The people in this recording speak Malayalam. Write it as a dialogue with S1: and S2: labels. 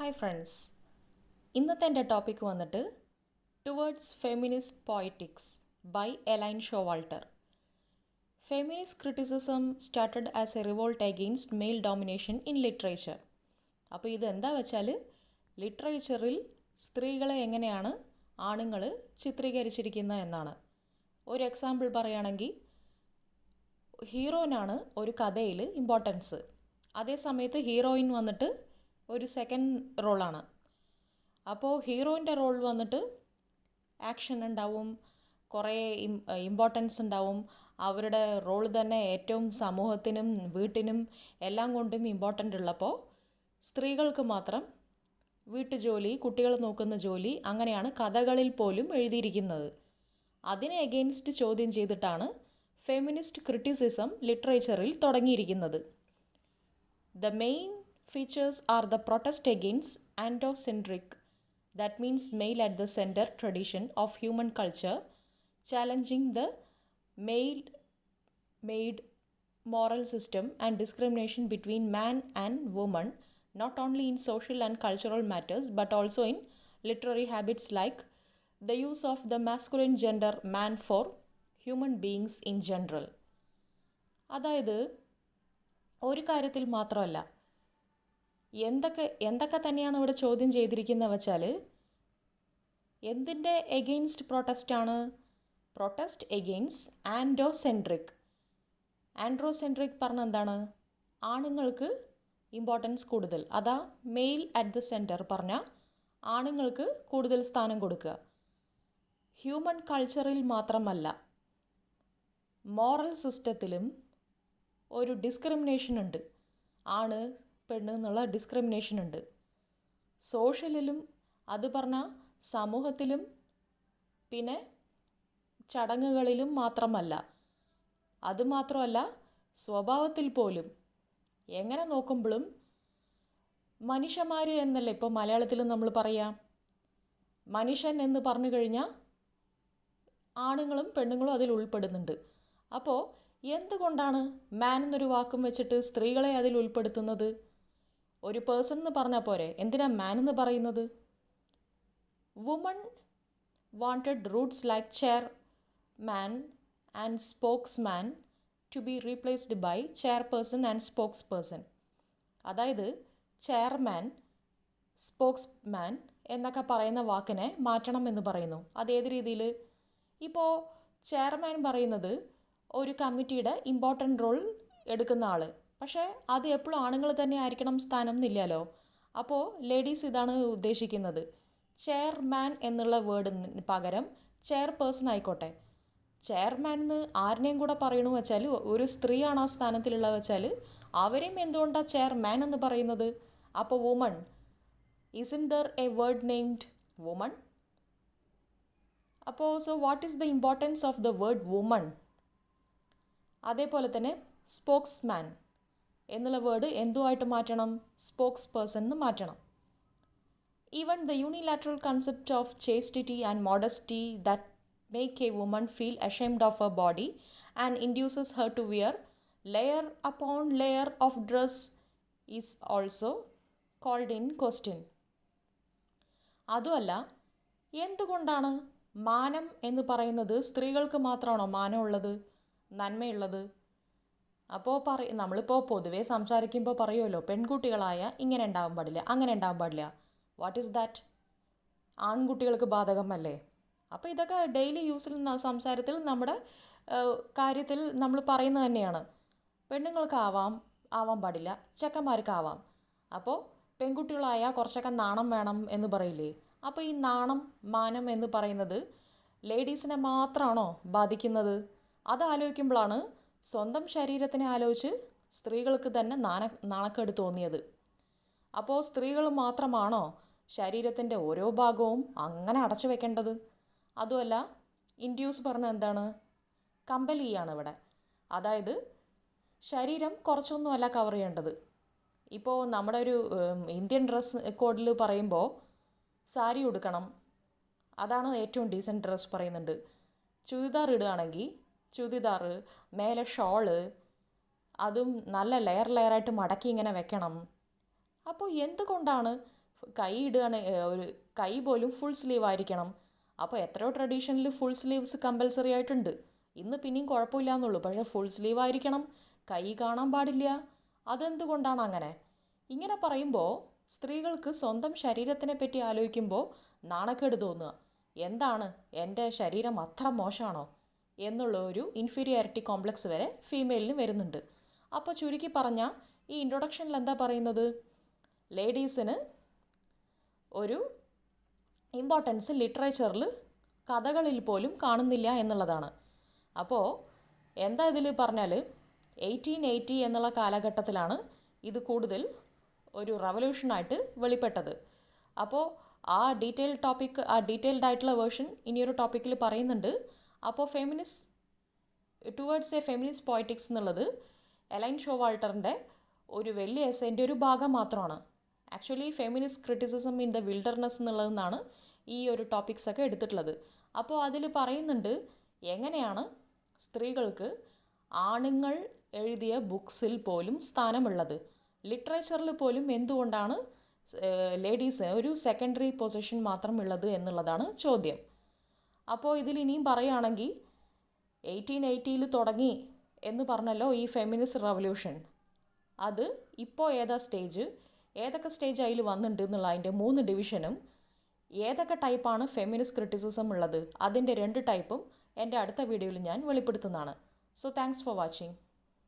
S1: ഹായ് ഫ്രണ്ട്സ്, ഇന്നത്തെ എൻ്റെ ടോപ്പിക് വന്നിട്ട് towards feminist poetics by Elaine Showalter. Feminist criticism started as a revolt against male domination in literature. അപ്പോൾ ഇതെന്താ വെച്ചാൽ ലിറ്ററേച്ചറിൽ സ്ത്രീകളെ എങ്ങനെയാണ് ആണുങ്ങൾ ചിത്രീകരിച്ചിരിക്കുന്നത് എന്നാണ്. ഒരു എക്സാമ്പിൾ പറയുകയാണെങ്കിൽ, ഹീറോയിനാണ് ഒരു കഥയിൽ ഇമ്പോർട്ടൻസ്, അതേ സമയത്ത് ഹീറോയിൻ വന്നിട്ട് ഒരു സെക്കൻഡ് റോളാണ്. അപ്പോൾ ഹീറോയിൻ്റെ റോൾ വന്നിട്ട് ആക്ഷൻ ഉണ്ടാവും, കുറേ ഇമ്പോർട്ടൻസ് ഉണ്ടാവും. അവരുടെ റോൾ തന്നെ ഏറ്റവും സമൂഹത്തിനും വീട്ടിനും എല്ലാം കൊണ്ടും ഇമ്പോർട്ടൻ്റ് ഉള്ളപ്പോൾ സ്ത്രീകൾക്ക് മാത്രം വീട്ടുജോലി, കുട്ടികൾ നോക്കുന്ന ജോലി, അങ്ങനെയാണ് കഥകളിൽ പോലും എഴുതിയിരിക്കുന്നത്. അതിനെ എഗെയിൻസ്റ്റ് ചോദ്യം ചെയ്തിട്ടാണ് ഫെമിനിസ്റ്റ് ക്രിറ്റിസിസം ലിറ്ററേച്ചറിൽ തുടങ്ങിയിരിക്കുന്നത്. The main features are the protest against androcentric, that means male at the center tradition of human culture, challenging the male-made moral system and discrimination between man and woman, not only in social and cultural matters but also in literary habits like the use of the masculine gender man for human beings in general. അതായത് ഒരു കാര്യത്തിൽ മാത്രമല്ല, എന്തൊക്കെ തന്നെയാണ് ഇവിടെ ചോദ്യം ചെയ്തിരിക്കുന്നത് വെച്ചാൽ, എന്തിൻ്റെ എഗെയിൻസ്റ്റ് പ്രൊട്ടസ്റ്റാണ്? Protest against androcentric. ആൻഡ്രോസെൻട്രിക് പറഞ്ഞാൽ എന്താണ്? ആണുങ്ങൾക്ക് ഇമ്പോർട്ടൻസ് കൂടുതൽ, അതാ മെയിൽ അറ്റ് ദ സെൻറ്റർ പറഞ്ഞാൽ ആണുങ്ങൾക്ക് കൂടുതൽ സ്ഥാനം കൊടുക്കുക. ഹ്യൂമൻ കൾച്ചറിൽ മാത്രമല്ല, മോറൽ സിസ്റ്റത്തിലും ഒരു ഡിസ്ക്രിമിനേഷൻ ഉണ്ട്. ആണ് പെണ്ണ് എന്നുള്ള ഡിസ്ക്രിമിനേഷൻ ഉണ്ട്. സോഷ്യലിലും, അത് പറഞ്ഞാൽ സമൂഹത്തിലും പിന്നെ ചടങ്ങുകളിലും മാത്രമല്ല, അതുമാത്രമല്ല സ്വഭാവത്തിൽ പോലും. എങ്ങനെ നോക്കുമ്പോഴും മനുഷ്യന്മാർ എന്നല്ലേ ഇപ്പോൾ മലയാളത്തിൽ നമ്മൾ പറയാം. മനുഷ്യൻ എന്ന് പറഞ്ഞു കഴിഞ്ഞാൽ ആണുങ്ങളും പെണ്ണുങ്ങളും അതിൽ ഉൾപ്പെടുന്നുണ്ട്. അപ്പോൾ എന്തുകൊണ്ടാണ് മാൻ എന്നൊരു വാക്കും വെച്ചിട്ട് സ്ത്രീകളെ അതിൽ ഉൾപ്പെടുത്തുന്നത്? ഒരു പേഴ്സൺ എന്ന് പറഞ്ഞാൽ പോരെ, എന്തിനാ മാൻ എന്ന് പറയുന്നത്? Woman wanted roots like chairman and spokesman to be replaced by chairperson and spokesperson. അതായത് ചെയർമാൻ, സ്പോക്സ് മാൻ എന്നൊക്കെ പറയുന്ന വാക്കിനെ മാറ്റണം എന്ന് പറയുന്നു. അതേത് രീതിയിൽ? ഇപ്പോൾ ചെയർമാൻ പറയുന്നത് ഒരു കമ്മിറ്റിയുടെ ഇമ്പോർട്ടൻ്റ് റോൾ എടുക്കുന്ന ആൾ, പക്ഷേ അത് എപ്പോഴും ആണുങ്ങൾ തന്നെ ആയിരിക്കണം സ്ഥാനം എന്നില്ലല്ലോ. അപ്പോൾ ലേഡീസ് ഇതാണ് ഉദ്ദേശിക്കുന്നത്. ചെയർമാൻ എന്നുള്ള വേർഡിന് പകരം ചെയർ പേഴ്സൺ ആയിക്കോട്ടെ. ചെയർമാൻ എന്ന് ആരിനെയും കൂടെ പറയണമെന്ന് വെച്ചാൽ, ഒരു സ്ത്രീയാണ് ആ സ്ഥാനത്തിലുള്ള വെച്ചാൽ അവരെയും എന്തുകൊണ്ടാണ് ചെയർമാൻ എന്ന് പറയുന്നത്? അപ്പോൾ woman, isn't there a word named woman? അപ്പോൾ so what is the importance of the word woman? അതേപോലെ തന്നെ സ്പോക്സ് മാൻ എന്നുള്ള വേർഡ് എന്തുമായിട്ട് മാറ്റണം? സ്പോക്സ് പേഴ്സൺ എന്ന് മാറ്റണം. Even the unilateral concept of chastity and modesty that make a woman feel ashamed of her body and induces her to wear layer upon layer of dress is also called in question. അതുമല്ല, എന്തുകൊണ്ടാണ് മാനം എന്ന് പറയുന്നത് സ്ത്രീകൾക്ക് മാത്രമാണോ മാനമുള്ളത്, നന്മയുള്ളത്? അപ്പോൾ നമ്മളിപ്പോൾ പൊതുവേ സംസാരിക്കുമ്പോൾ പറയുമല്ലോ, പെൺകുട്ടികളായ ഇങ്ങനെ ഉണ്ടാവാൻ പാടില്ല, അങ്ങനെ ഉണ്ടാവാൻ പാടില്ല. What is that? ആൺകുട്ടികൾക്ക് ബാധകമല്ലേ? അപ്പോൾ ഇതൊക്കെ ഡെയിലി യൂസിൽ സംസാരത്തിൽ നമ്മുടെ കാര്യത്തിൽ നമ്മൾ പറയുന്നത് തന്നെയാണ്. പെണ്ണുങ്ങൾക്ക് ആവാൻ പാടില്ല, ചെക്കന്മാർക്കാവാം. അപ്പോൾ പെൺകുട്ടികളായാൽ കുറച്ചൊക്കെ നാണം വേണം എന്ന് പറയില്ലേ? അപ്പോൾ ഈ നാണം, മാനം എന്ന് പറയുന്നത് ലേഡീസിനെ മാത്രമാണോ ബാധിക്കുന്നത്? അതാലോചിക്കുമ്പോഴാണ് സ്വന്തം ശരീരത്തിനെ ആലോചിച്ച് സ്ത്രീകൾക്ക് തന്നെ നാണക്കേട് തോന്നിയത്. അപ്പോൾ സ്ത്രീകൾ മാത്രമാണോ ശരീരത്തിൻ്റെ ഓരോ ഭാഗവും അങ്ങനെ അടച്ചു വെക്കേണ്ടത്? അതുമല്ല, ഇൻഡ്യൂസ് പറഞ്ഞ എന്താണ്? കമ്പൽ ചെയ്യാണ് ഇവിടെ. അതായത് ശരീരം കുറച്ചൊന്നുമല്ല കവർ ചെയ്യേണ്ടത്. ഇപ്പോൾ നമ്മുടെ ഒരു ഇന്ത്യൻ ഡ്രസ് കോഡിൽ പറയുമ്പോൾ സാരി ഉടുക്കണം, അതാണ് ഏറ്റവും ഡീസൻറ്റ് ഡ്രസ്സ് പറയുന്നുണ്ട്. ചുരിദാർ ഇടുകയാണെങ്കിൽ ചുരിദാർ, മേലെ ഷോള്, അതും നല്ല ലെയറായിട്ട് മടക്കി ഇങ്ങനെ വെക്കണം. അപ്പോൾ എന്തുകൊണ്ടാണ് കൈ ഇടുകയാണ്, ഒരു കൈ പോലും ഫുൾ സ്ലീവ് ആയിരിക്കണം. അപ്പോൾ എത്രയോ ട്രഡീഷനിൽ ഫുൾ സ്ലീവ്സ് കമ്പൽസറി ആയിട്ടുണ്ട്. ഇന്ന് പിന്നെയും കുഴപ്പമില്ല എന്നുള്ളൂ. പക്ഷേ ഫുൾ സ്ലീവ് ആയിരിക്കണം, കൈ കാണാൻ പാടില്ല. അതെന്തുകൊണ്ടാണ് അങ്ങനെ? ഇങ്ങനെ പറയുമ്പോൾ സ്ത്രീകൾക്ക് സ്വന്തം ശരീരത്തിനെ പറ്റി ആലോചിക്കുമ്പോൾ നാണക്കേട് തോന്നുക. എന്താണ്, എൻ്റെ ശരീരം അത്ര മോശമാണോ എന്നുള്ള ഒരു ഇൻഫീരിയോറിറ്റി കോംപ്ലക്സ് വരെ ഫീമെയിലിന് വരുന്നുണ്ട്. അപ്പോൾ ചുരുക്കി പറഞ്ഞാൽ ഈ ഇൻട്രൊഡക്ഷനിൽ എന്താ പറയുന്നത്, ലേഡീസിന് ഒരു ഇമ്പോർട്ടൻസ് ലിറ്ററേച്ചറിൽ, കഥകളിൽ പോലും കാണുന്നില്ല എന്നുള്ളതാണ്. അപ്പോൾ എന്താ ഇതിൽ പറഞ്ഞാൽ 1880 എന്നുള്ള കാലഘട്ടത്തിലാണ് ഇത് കൂടുതൽ ഒരു റവല്യൂഷനായിട്ട് വെളിപ്പെട്ടത്. അപ്പോൾ ആ ഡീറ്റെയിൽഡ് ആയിട്ടുള്ള വേർഷൻ ഇനിയൊരു ടോപ്പിക്കിൽ പറയുന്നുണ്ട്. അപ്പോൾ ടുവേർഡ്സ് എ ഫെമിനിസ്റ്റ് പോയറ്റിക്സ് എന്നുള്ളത് എലൈൻ ഷോവാൾട്ടറിൻ്റെ ഒരു വലിയ എസ്സേൻ്റെ ഒരു ഭാഗം മാത്രമാണ്. Actually feminist criticism in the wilderness എന്നുള്ളതെന്നാണ് ഈ ഒരു ടോപ്പിക്സൊക്കെ എടുത്തിട്ടുള്ളത്. അപ്പോൾ അതിൽ പറയുന്നുണ്ട് എങ്ങനെയാണ് സ്ത്രീകൾക്ക് ആണുങ്ങൾ എഴുതിയ ബുക്സിൽ പോലും സ്ഥാനമുള്ളത്, ലിറ്ററേച്ചറിൽ പോലും എന്തുകൊണ്ടാണ് ലേഡീസ് ഒരു സെക്കൻഡറി പൊസിഷൻ മാത്രം ഉള്ളത് എന്നുള്ളതാണ് ചോദ്യം. അപ്പോൾ ഇതിൽ ഇനിയും പറയുകയാണെങ്കിൽ 1880 തുടങ്ങി എന്ന് പറഞ്ഞല്ലോ ഈ ഫെമിനിസ്റ്റ് റവല്യൂഷൻ. അത് ഇപ്പോൾ ഏതൊക്കെ സ്റ്റേജ് അതിൽ വന്നിട്ടുണ്ട് എന്നുള്ള അതിൻ്റെ 3 ഡിവിഷനും ഏതൊക്കെ ടൈപ്പാണ് ഫെമിനിസ്റ്റ് ക്രിറ്റിസിസം ഉള്ളത് അതിൻ്റെ 2 ടൈപ്പും എൻ്റെ അടുത്ത വീഡിയോയിൽ ഞാൻ വെളിപ്പെടുത്തുന്നതാണ്. So thanks for watching.